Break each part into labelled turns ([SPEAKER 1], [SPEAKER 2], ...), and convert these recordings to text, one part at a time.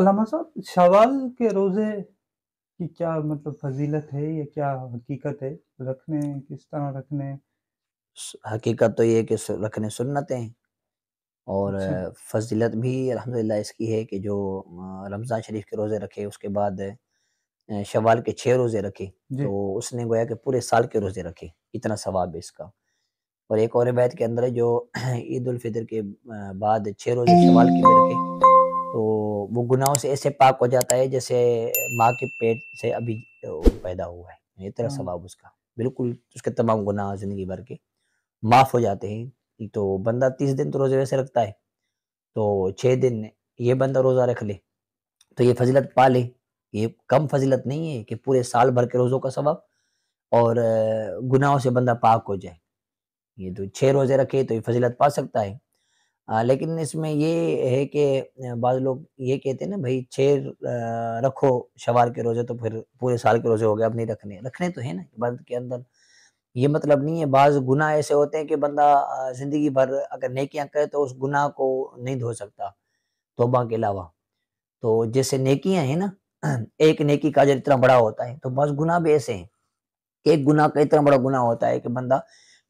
[SPEAKER 1] علامہ صاحب، شوال کے روزے کی کیا مطلب فضیلت ہے یا کیا حقیقت ہے؟ رکھنے کس طرح رکھنے؟
[SPEAKER 2] حقیقت تو یہ ہے کہ رکھنے سنتیں ہیں، اور
[SPEAKER 1] اچھا
[SPEAKER 2] فضیلت بھی الحمدللہ اس کی ہے کہ جو رمضان شریف کے روزے رکھے، اس کے بعد شوال کے 6 روزے رکھے،
[SPEAKER 1] جی
[SPEAKER 2] تو اس نے گویا کہ پورے سال کے روزے رکھے، اتنا ثواب ہے اس کا۔ اور ایک اور روایت کے اندر ہے جو عید الفطر کے بعد 6 روزے شوال کے بھی رکھے، تو وہ گناہوں سے ایسے پاک ہو جاتا ہے جیسے ماں کے پیٹ سے ابھی پیدا ہوا ہے، اتنا
[SPEAKER 1] ہاں
[SPEAKER 2] ثواب اس کا، بالکل اس کے تمام گناہ زندگی بھر کے معاف ہو جاتے ہیں۔ تو بندہ 30 دن تو روزے ویسے رکھتا ہے، تو 6 دن یہ بندہ روزہ رکھ لے تو یہ فضیلت پا لے۔ یہ کم فضیلت نہیں ہے کہ پورے سال بھر کے روزوں کا ثواب اور گناہوں سے بندہ پاک ہو جائے۔ یہ تو 6 روزے رکھے تو یہ فضیلت پا سکتا ہے۔ لیکن اس میں یہ ہے کہ بعض لوگ یہ کہتے ہیں نا بھائی 6 رکھو شوال کے روزے تو پھر پورے سال کے روزے ہو گئے، اب نہیں رکھنے، رکھنے تو ہے نا عبادت کے اندر، یہ مطلب نہیں ہے۔ بعض گناہ ایسے ہوتے ہیں کہ بندہ زندگی بھر اگر نیکیاں کرے تو اس گناہ کو نہیں دھو سکتا توبہ کے علاوہ۔ تو جیسے نیکیاں ہیں نا، ایک نیکی کا اجر اتنا بڑا ہوتا ہے، تو بعض گناہ بھی ایسے ہیں کہ ایک گناہ کا اتنا بڑا گناہ ہوتا ہے کہ بندہ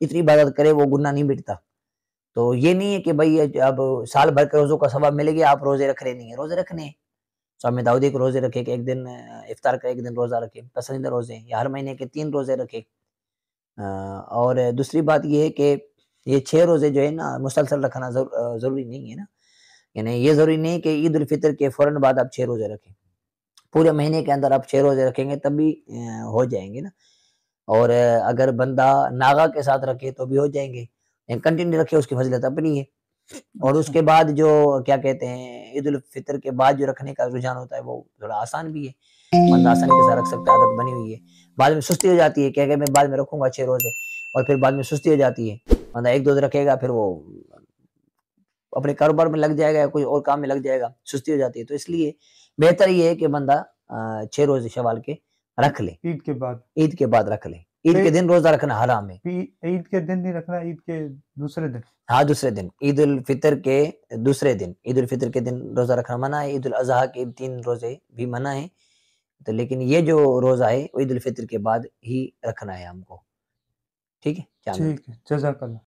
[SPEAKER 2] اتنی عبادت کرے وہ گناہ نہیں مٹتا۔ تو یہ نہیں ہے کہ بھائی اب سال بھر کے روزوں کا ثواب ملے گا آپ روزے رکھ رہے نہیں ہیں، روزے رکھنے ہیں۔ سوام داؤدی کو روزے رکھے کہ ایک دن افطار کا ایک دن روزہ رکھے، پسندیدہ روزے ہیں، یا ہر مہینے کے 3 روزے رکھے۔ اور دوسری بات یہ ہے کہ یہ 6 روزے جو ہے نا مسلسل رکھنا ضروری نہیں ہے نا، یعنی یہ ضروری نہیں کہ عید الفطر کے فوراً بعد آپ 6 روزے رکھیں، پورے مہینے کے اندر آپ 6 روزے رکھیں گے تب بھی ہو جائیں گے نا۔ اور اگر بندہ ناغا کے ساتھ رکھے تو بھی ہو جائیں گے، کنٹینیو رکھے اس کی فضیلت اپنی ہے۔ اور اس
[SPEAKER 1] اچھا
[SPEAKER 2] کے بعد جو کیا کہتے ہیں عید الفطر کے بعد جو رکھنے کا رجحان ہوتا ہے وہ تھوڑا آسان بھی ہے، بندہ آسانی کے ساتھ رکھ سکتا ہے، عادت بنی ہوئی ہے۔ بعد میں سستی ہو جاتی ہے کہ میں بعد میں رکھوں گا 6 روزے، اور پھر بعد میں سستی ہو جاتی ہے، بندہ ایک دو رکھے گا پھر وہ اپنے کاروبار میں لگ جائے گا یا کوئی اور کام میں لگ جائے گا، سستی ہو جاتی ہے۔ تو اس لیے بہتر یہ ہے کہ بندہ 6 روزے شوال کے رکھ لے،
[SPEAKER 1] عید کے بعد؟
[SPEAKER 2] عید کے بعد رکھ لے۔ عید کے دن روزہ رکھنا حرام ہے۔
[SPEAKER 1] عید کے دن نہیں رکھنا، عید کے دوسرے دن؟
[SPEAKER 2] ہاں دوسرے دن، عید الفطر کے دوسرے دن، عید الفطر کے دن روزہ رکھنا منع ہے، عید الاضحیٰ کے 3 روزے بھی منع ہیں، تو لیکن یہ جو روزہ ہے وہ عید الفطر کے بعد ہی رکھنا ہے ہم کو، ٹھیک ہے؟ کیا
[SPEAKER 1] ٹھیک ہے، جزاک اللہ۔